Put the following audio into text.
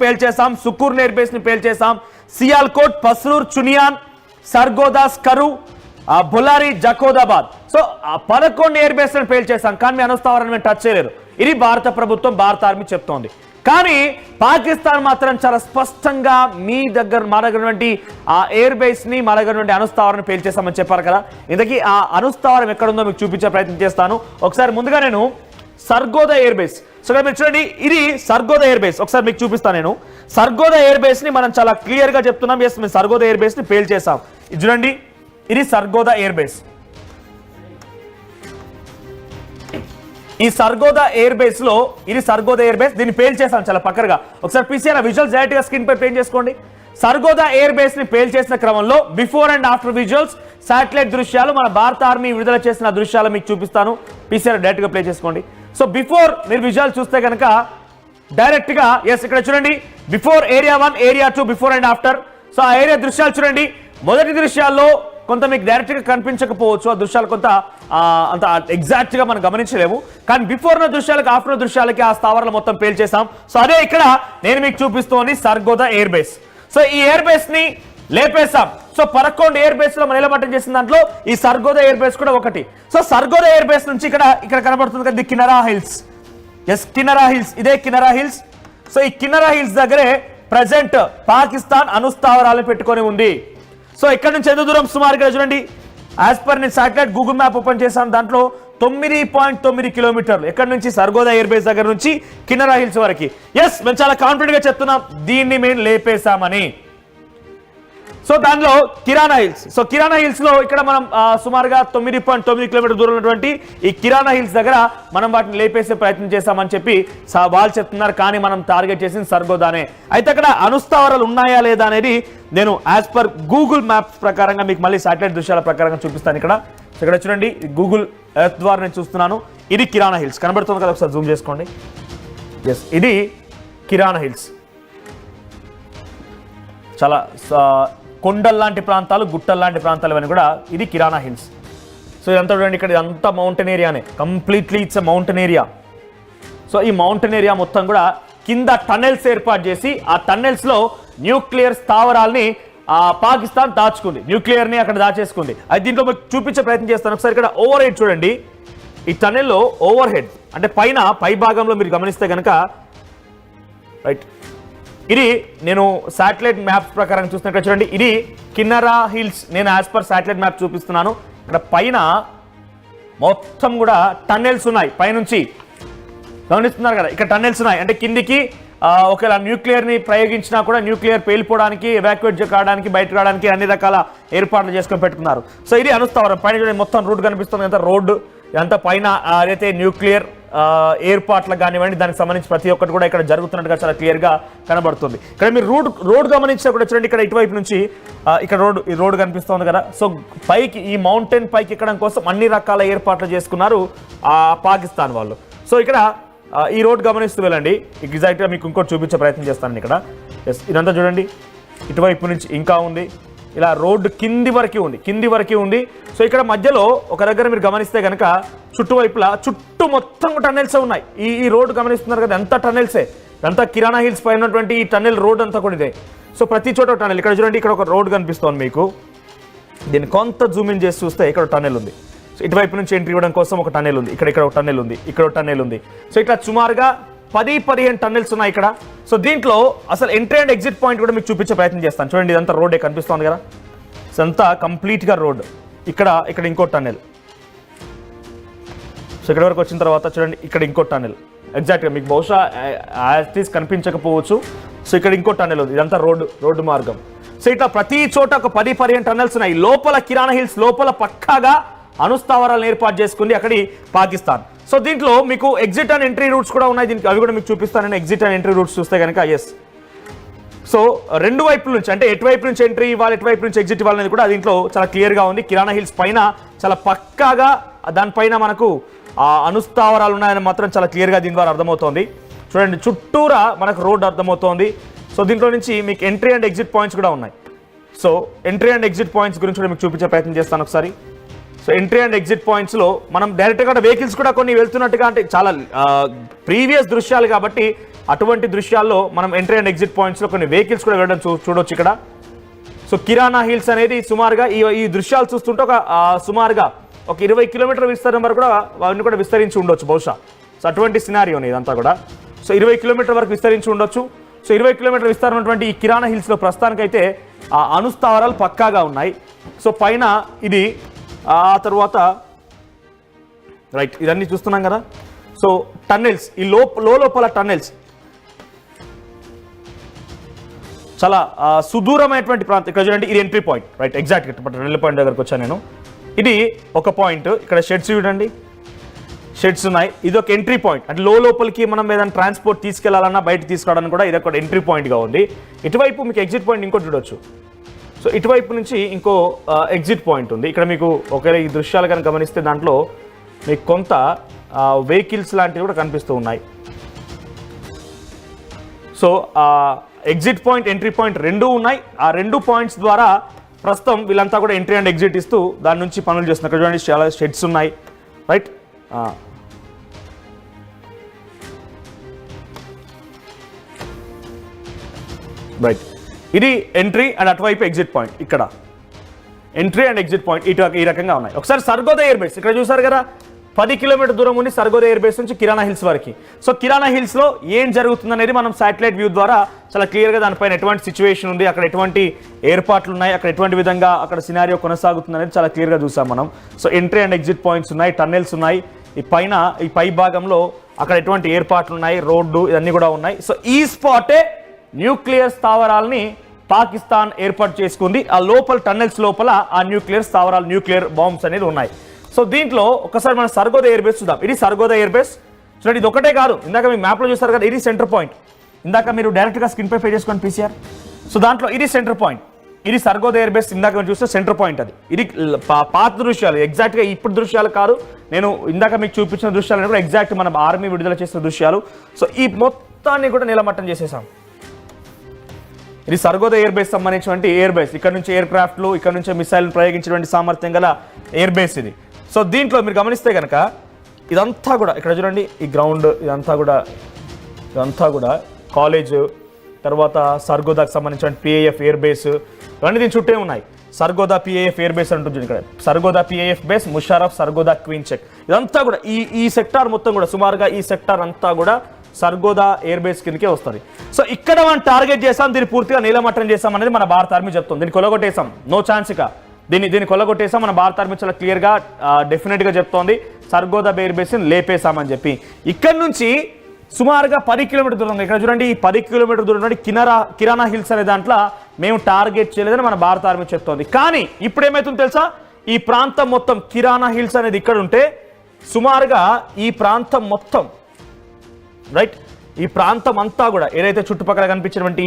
పేల్చేసాం, succour air base ని పేల్చేసాం, సియాల్కోట్, పస్రూర్, చునియాన్, సర్గోదా, స్కరు, Bholari, Jacobabad. So 11 air base లను పేల్చేసాం, కానీ మీ అణుస్థావరాన్ని మేము టచ్ చేయలేరు. ఇది భారత ప్రభుత్వం, భారత ఆర్మీ చెప్తోంది. కానీ పాకిస్తాన్ మాత్రం చాలా స్పష్టంగా మా దగ్గర ఆ ఎయిర్ బేస్ ని మా దగ్గర అణుస్థావరాన్ని పేల్చేసామని చెప్పారు కదా. ఇంతకీ ఆ అణుస్థావరం ఎక్కడుందో మీకు చూపించే ప్రయత్నం చేస్తాను. ఒకసారి ముందుగా నేను సర్గోదా ఎయిర్ బేస్, సో మీరు చూడండి, ఇది సర్గోదా ఎయిర్ బేస్. ఒకసారి మీకు చూపిస్తాను. నేను సర్గోదా ఎయిర్ బేస్ ని మనం చాలా క్లియర్ గా చెప్తున్నాం. ఎస్, మేము సర్గోదా ఎయిర్ బేస్ ని పేల్చేసాం. ఇది చూడండి, ఇది సర్గోదా ఎయిర్ బేస్. ఈ సర్గోదా ఎయిర్ బేస్ లో ఇది సర్గోదా ఎయిర్ బేస్, దీన్ని పేల్చేసాం చాలా పక్కగా. ఒకసారి పీసీఆర్ విజువల్స్ డైరెక్ట్ గా స్క్రీన్ పై ప్లే చేసుకోండి. సర్గోదా ఎయిర్ బేస్ ని పేల్చేసిన క్రమంలో before and after visuals, satellite దృశ్యాలు, మన భారత ఆర్మీ విడుదల చేసిన దృశ్యాలు మీకు చూపిస్తాను. పీసీఆర్ డైరెక్ట్ గా ప్లే చేసుకోండి. సో బిఫోర్ మీరు విజువల్ చూస్తే కనుక డైరెక్ట్ గా ఎస్ ఇక్కడ చూడండి, before area 1, area 2, before and after. So ఆ ఏరియా దృశ్యాలు చూడండి. మొదటి దృశ్యాల్లో కొంత మీకు డైరెక్ట్ గా కనిపించకపోవచ్చు, ఆ దృశ్యాలు కొంత అంత ఎగ్జాక్ట్ గా మనం గమనించలేము. కానీ బిఫోర్ ఉన్న దృశ్యాలకి ఆఫ్టర్ దృశ్యాలకి ఆ స్థావరాలు మొత్తం పేల్చేసాం. సో అదే ఇక్కడ నేను మీకు చూపిస్తోంది సర్గోదా ఎయిర్ బేస్. సో ఈ ఎయిర్ బేస్ ని లేపేసాం. సో 11 ఎయిర్ బేస్ లో మనం నిలబట్టం చేసిన దాంట్లో ఈ సర్గోదా ఎయిర్ బేస్ కూడా ఒకటి. సో సర్గోదా ఎయిర్ బేస్ నుంచి ఇక్కడ కనబడుతుంది కదా కినరా హిల్స్. ఎస్, కినరా హిల్స్, ఇదే కినరా హిల్స్. సో ఈ కినరా హిల్స్ దగ్గరే ప్రజెంట్ పాకిస్తాన్ అణుస్థావరాలు పెట్టుకొని ఉంది. సో ఇక్కడ నుంచి ఎంత దూరం సుమారుగా చూడండి, యాజ్ పర్ నేను శాటిలైట్ గూగుల్ మ్యాప్ ఓపెన్ చేశాను, దాంట్లో 9.9 కిలోమీటర్లు ఎక్కడ నుంచి సర్గోదా ఎయిర్ బేస్ దగ్గర నుంచి కినరా హిల్స్ వరకు. ఎస్, మేము చాలా కాన్ఫిడెంట్ గా చెప్తున్నాం, దీన్ని మేము లేపేశామని. సో దానిలో కిరాణా హిల్స్, సో కిరాణా హిల్స్ లో ఇక్కడ మనం సుమారుగా 9.9 కిలోమీటర్ దూరం ఉన్నటువంటి ఈ కిరాణా హిల్స్ దగ్గర మనం వాటిని లేపేసే ప్రయత్నం చేశామని చెప్పి వాళ్ళు చెప్తున్నారు. కానీ మనం టార్గెట్ చేసింది సర్గోదానే. అయితే అక్కడ అణుస్థావరాలు ఉన్నాయా లేదా అనేది నేను యాజ్ పర్ గూగుల్ మ్యాప్స్ ప్రకారంగా మీకు మళ్ళీ శాటిలైట్ దృశ్యాల ప్రకారంగా చూపిస్తాను. ఇక్కడ చూడండి, గూగుల్ ఎర్త్ ద్వారా నేను చూస్తున్నాను. ఇది కిరాణా హిల్స్ కనబడుతుంది కదా, ఒకసారి జూమ్ చేసుకోండి. ఎస్, ఇది కిరాణా హిల్స్. చాలా కొండల్లాంటి ప్రాంతాలు, గుట్టల్లాంటి ప్రాంతాలు ఇవన్నీ కూడా ఇది కిరాణా హిల్స్. సో ఇదంతా చూడండి, ఇక్కడ ఇదంతా మౌంటైన్ ఏరియానే, completely it's a mountain area. So ఈ మౌంటైన్ ఏరియా మొత్తం కూడా కింద టన్నెల్స్ ఏర్పాటు చేసి ఆ టన్నెల్స్ లో న్యూక్లియర్ స్థావరాల్ని పాకిస్తాన్ దాచుకుంది, న్యూక్లియర్ ని అక్కడ దాచేసుకుంది. అది దీంట్లో మీకు చూపించే ప్రయత్నం చేస్తాను. ఒకసారి ఇక్కడ ఓవర్ హెడ్ చూడండి, ఈ టన్నెల్లో ఓవర్ హెడ్ అంటే పై భాగంలో మీరు గమనిస్తే కనుక రైట్, ఇది నేను శాటిలైట్ మ్యాప్స్ ప్రకారం చూస్తున్నా. చూడండి, ఇది కిన్నరా హిల్స్. నేను యాజ్ పర్ శాటిలైట్ మ్యాప్ చూపిస్తున్నాను. ఇక్కడ పైన మొత్తం కూడా టన్నెల్స్ ఉన్నాయి. పైనుంచి గమనిస్తున్నారు కదా, ఇక్కడ టన్నెల్స్ ఉన్నాయి. అంటే కిందికి ఒకవేళ న్యూక్లియర్ ని ప్రయోగించినా కూడా న్యూక్లియర్ పేలిపోవడానికి, ఎవాక్యుయేట్ కావడానికి, బయటకు రావడానికి అన్ని రకాల ఏర్పాట్లు చేసుకొని పెట్టుకున్నారు. సో ఇది అణుస్థావరం. పైన చూడండి, మొత్తం రోడ్ కనిపిస్తుంది. అంత రోడ్డు ఇదంతా పైన ఏదైతే న్యూక్లియర్ ఏర్పాట్లకు కానివ్వండి, దానికి సంబంధించి ప్రతి ఒక్కటి కూడా ఇక్కడ జరుగుతున్నట్టుగా చాలా క్లియర్ గా కనబడుతుంది. ఇక్కడ మీరు రోడ్ గమనించినా కూడా చూడండి, ఇక్కడ ఇటువైపు నుంచి ఇక్కడ ఈ రోడ్ కనిపిస్తుంది కదా. సో పైకి ఈ మౌంటైన్ పైకి ఎక్కడం కోసం అన్ని రకాల ఏర్పాట్లు చేసుకున్నారు పాకిస్తాన్ వాళ్ళు. సో ఇక్కడ ఈ రోడ్ గమనిస్తూ వెళ్ళండి. ఎగ్జాక్ట్గా మీకు ఇంకోటి చూపించే ప్రయత్నం చేస్తాను ఇక్కడ. ఎస్, ఇదంతా చూడండి, ఇటువైపు నుంచి ఇంకా ఉంది. ఇలా రోడ్డు కింది వరకు ఉంది. సో ఇక్కడ మధ్యలో ఒక దగ్గర మీరు గమనిస్తే కనుక చుట్టూ మొత్తం టన్నెల్స్ ఉన్నాయి. ఈ రోడ్డు గమనిస్తున్నారు కదా, ఎంత టన్నెల్సే. అంతా కిరాణా హిల్స్ పైన ఉన్నటువంటి ఈ టన్నెల్ రోడ్ అంతా కూడా ఇదే. సో ప్రతి చోట టన్నెల్. ఇక్కడ చూడండి, ఇక్కడ ఒక రోడ్ కనిపిస్తోంది మీకు. దీన్ని కొంత జూమ్ ఇన్ చేసి చూస్తే ఇక్కడ టన్నెల్ ఉంది. సో ఇటువైపు నుంచి ఎంట్రీ ఇవ్వడం కోసం ఒక టన్నెల్ ఉంది. ఇక్కడ ఒక టన్నెల్ ఉంది, ఇక్కడ ఒక టన్నెల్ ఉంది. సో ఇట్లా సుమారుగా 10-15 టన్నెల్స్ ఉన్నాయి ఇక్కడ. సో దీంట్లో అసలు ఎంట్రీ అండ్ ఎగ్జిట్ పాయింట్ కూడా మీకు చూపించే ప్రయత్నం చేస్తాను. చూడండి, ఇదంతా రోడ్డే కనిపిస్తుంది కదా. సో అంతా కంప్లీట్గా రోడ్. ఇక్కడ ఇంకో టన్నెల్. సో ఇక్కడ వరకు వచ్చిన తర్వాత చూడండి, ఇక్కడ ఇంకో టన్నెల్. ఎగ్జాక్ట్గా మీకు బహుశా యాజ్ ఇట్ ఈస్ కనిపించకపోవచ్చు. సో ఇక్కడ ఇంకో టన్నెల్ ఉంది. ఇదంతా రోడ్డు మార్గం. సో ఇట్లా ప్రతి చోట ఒక 10-15 టన్నెల్స్ ఉన్నాయి. లోపల కిరాణా హిల్స్ లోపల పక్కాగా అణుస్థావరాలను ఏర్పాటు చేసుకుంది అక్కడి పాకిస్తాన్. సో దీంట్లో మీకు ఎగ్జిట్ అండ్ ఎంట్రీ రూట్స్ కూడా ఉన్నాయి. దీనికి అవి కూడా మీకు చూపిస్తాను. ఎగ్జిట్ అండ్ ఎంట్రీ రూట్స్ చూస్తే కనుక ఎస్, సో రెండు వైపుల నుంచి, అంటే ఎటువైపు నుంచి ఎంట్రీ ఇవ్వాలి, ఎటువైపు నుంచి ఎగ్జిట్ ఇవ్వాలనేది కూడా దీంట్లో చాలా క్లియర్గా ఉంది. కిరాణా హిల్స్ పైన చాలా పక్కాగా దానిపైన మనకు అణుస్థావరాలు ఉన్నాయని మాత్రం చాలా క్లియర్గా దీని ద్వారా అర్థమవుతోంది. చూడండి, చుట్టూరా మనకు రోడ్ అర్థమవుతోంది. సో దీంట్లో నుంచి మీకు ఎంట్రీ అండ్ ఎగ్జిట్ పాయింట్స్ కూడా ఉన్నాయి. So entry and exit points గురించి కూడా మీకు చూపించే ప్రయత్నం చేస్తాను ఒకసారి. So entry and exit points లో మనం డైరెక్ట్ గా వెహికల్స్ కూడా కొన్ని వెళ్తున్నట్టుగా, అంటే చాలా ప్రీవియస్ దృశ్యాలు కాబట్టి అటువంటి దృశ్యాల్లో మనం ఎంట్రీ అండ్ ఎగ్జిట్ పాయింట్స్లో కొన్ని వెహికల్స్ కూడా వెళ్ళడం చూడొచ్చు ఇక్కడ. సో కిరాణా హిల్స్ అనేది సుమారుగా ఈ దృశ్యాలు చూస్తుంటే సుమారుగా ఒక 20 కిలోమీటర్ల విస్తరణ వరకు కూడా అవన్నీ కూడా విస్తరించి ఉండొచ్చు బహుశా. సో అటువంటి సినారియోని ఇదంతా కూడా. సో 20 కిలోమీటర్ల వరకు విస్తరించి ఉండొచ్చు. సో 20 కిలోమీటర్ల విస్తరణ ఉన్నటువంటి ఈ కిరాణా హిల్స్లో ప్రస్తుతానికైతే ఆ అణుస్థావరాలు పక్కాగా ఉన్నాయి. సో పైన ఇది ఆ తర్వాత రైట్ ఇదన్నీ చూస్తున్నాం కదా. సో టన్నెల్స్, ఈ లోపల టన్నెల్స్ చాలా సుదూరమైనటువంటి ప్రాంతం. ఇక్కడ చూడండి, ఇది entry point right, exact tunnel point దగ్గరకు వచ్చాను నేను. ఇది ఒక పాయింట్. ఇక్కడ షెడ్స్ చూడండి, షెడ్స్ ఉన్నాయి. ఇది ఒక ఎంట్రీ పాయింట్, అంటే లోపలికి మనం ఏదైనా ట్రాన్స్పోర్ట్ తీసుకెళ్లాలన్నా బయట తీసుకురావడానికి కూడా ఇది ఒక ఎంట్రీ పాయింట్గా ఉంది. ఇటువైపు మీకు ఎగ్జిట్ పాయింట్ ఇంకోటి చూడొచ్చు. సో ఇటువైపు నుంచి ఇంకో ఎగ్జిట్ పాయింట్ ఉంది. ఇక్కడ మీకు ఒకవేళ ఈ దృశ్యాలు కనుక గమనిస్తే దాంట్లో మీకు కొంత వెహికల్స్ లాంటివి కూడా కనిపిస్తూ ఉన్నాయి. So exit point, entry point రెండూ ఉన్నాయి. ఆ రెండు పాయింట్స్ ద్వారా ప్రస్తుతం వీళ్ళంతా కూడా ఎంట్రీ అండ్ ఎగ్జిట్ ఇస్తూ దాని నుంచి పనులు చేస్తున్నారు. ఇక్కడ చూడండి చాలా షెడ్స్ ఉన్నాయి రైట్. రైట్, ఇది ఎంట్రీ అండ్ అటువైపు ఎగ్జిట్ పాయింట్. ఇక్కడ ఎంట్రీ అండ్ ఎగ్జిట్ పాయింట్ ఈ రకంగా ఉన్నాయి. ఒకసారి సర్గోదా ఎయిర్ బేస్ ఇక్కడ చూసారు కదా, 10 కిలోమీటర్ దూరం ఉంది సర్గోదా ఎయిర్ బేస్ నుంచి కిరాణా హిల్స్ వరకు. సో కిరాణా హిల్స్లో ఏం జరుగుతుంది అనేది మనం శాటిలైట్ వ్యూ ద్వారా చాలా క్లియర్గా దానిపైన ఎటువంటి సిచ్యువేషన్ ఉంది, అక్కడ ఎటువంటి ఏర్పాట్లు ఉన్నాయి, అక్కడ ఎటువంటి విధంగా అక్కడ సినారియో కొనసాగుతుంది అనేది చాలా క్లియర్గా చూసాం మనం. So entry and exit points ఉన్నాయి, టన్నెల్స్ ఉన్నాయి. ఈ పై భాగంలో అక్కడ ఎటువంటి ఏర్పాట్లు ఉన్నాయి, రోడ్డు ఇవన్నీ కూడా ఉన్నాయి. సో ఈ స్పాటే న్యూక్లియర్ స్థావరాలని పాకిస్తాన్ ఏర్పాటు చేసుకుంది. ఆ లోపల టన్నెల్స్ లోపల ఆ న్యూక్లియర్ స్థావరాలు, న్యూక్లియర్ బాంబ్స్ అనేది ఉన్నాయి. సో దీంట్లో ఒకసారి మనం సర్గోదా ఎయిర్ బేస్ చూద్దాం. ఇది సర్గోదా ఎయిర్ బేస్ చూడండి. ఇది ఒకటే కాదు, ఇందాక మీకు మ్యాప్లో చూస్తారు కదా, ఇది సెంటర్ పాయింట్. ఇందాక మీరు డైరెక్ట్గా స్క్రీన్ పై చేసుకోండి పీసీఆర్. సో దాంట్లో ఇది సెంటర్ పాయింట్, ఇది సర్గోదా ఎయిర్ బేస్. ఇందాక మీరు చూస్తే సెంటర్ పాయింట్ అది. ఇది పాత దృశ్యాలు, ఎగ్జాక్ట్గా ఇప్పుడు దృశ్యాలు కాదు, నేను ఇందాక మీకు చూపించిన దృశ్యాలు కూడా ఎగ్జాక్ట్ మన ఆర్మీ విడుదల చేసిన దృశ్యాలు. సో ఈ మొత్తాన్ని కూడా నీలమట్టం చేసేసాం. ఇది సర్గోదా ఎయిర్ బేస్ సంబంధించినటువంటి ఎయిర్ బేస్. ఇక్కడ నుంచి ఎయిర్ క్రాఫ్ట్లు, ఇక్కడ నుంచి మిసైల్ ప్రయోగించినటువంటి సామర్థ్యం గల ఎయిర్ బేస్ ఇది. సో దీంట్లో మీరు గమనిస్తే కనుక ఇదంతా కూడా ఇక్కడ చూడండి, ఈ గ్రౌండ్ ఇదంతా కూడా కాలేజ్, తర్వాత సర్గోదాకు సంబంధించిన పిఏఎఫ్ ఎయిర్ బేస్ ఇవన్నీ దీని చుట్టే ఉన్నాయి. సర్గోదా పిఏఎఫ్ ఎయిర్ బేస్ అంటుంది ఇక్కడ. Sargodha PAF base, Musharraf, Sargodha queen check, ఇదంతా కూడా ఈ సెక్టార్ మొత్తం కూడా సుమారుగా ఈ సెక్టార్ అంతా కూడా సర్గోదా ఎయిర్ బేస్ కిందకే వస్తుంది. సో ఇక్కడ మనం టార్గెట్ చేసాం, దీన్ని పూర్తిగా నీలమట్టం చేసాం అనేది మన భారత ఆర్మీ చెప్తుంది. దీన్ని కొలగొట్టేసాం, నో ఛాన్స్ ఇక. దీన్ని కొలగొట్టేసాం. మన భారత ఆర్మీ చాలా క్లియర్గా డెఫినెట్గా చెప్తోంది సర్గోదా ఎయిర్ బేస్ని లేపేసామని చెప్పి. ఇక్కడ నుంచి సుమారుగా 10 కిలోమీటర్ దూరం, ఇక్కడ చూడండి ఈ 10 కిలోమీటర్ దూరం నుండి కిరాణా హిల్స్ అనే దాంట్లో మేము టార్గెట్ చేయలేదని మన భారత ఆర్మీ చెప్తోంది. కానీ ఇప్పుడు ఏమవుతుందో తెలుసా, ఈ ప్రాంతం మొత్తం కిరాణా హిల్స్ అనేది ఇక్కడ ఉంటే సుమారుగా ఈ ప్రాంతం మొత్తం రైట్, ఈ ప్రాంతం అంతా కూడా ఏదైతే చుట్టుపక్కల కనిపించినటువంటి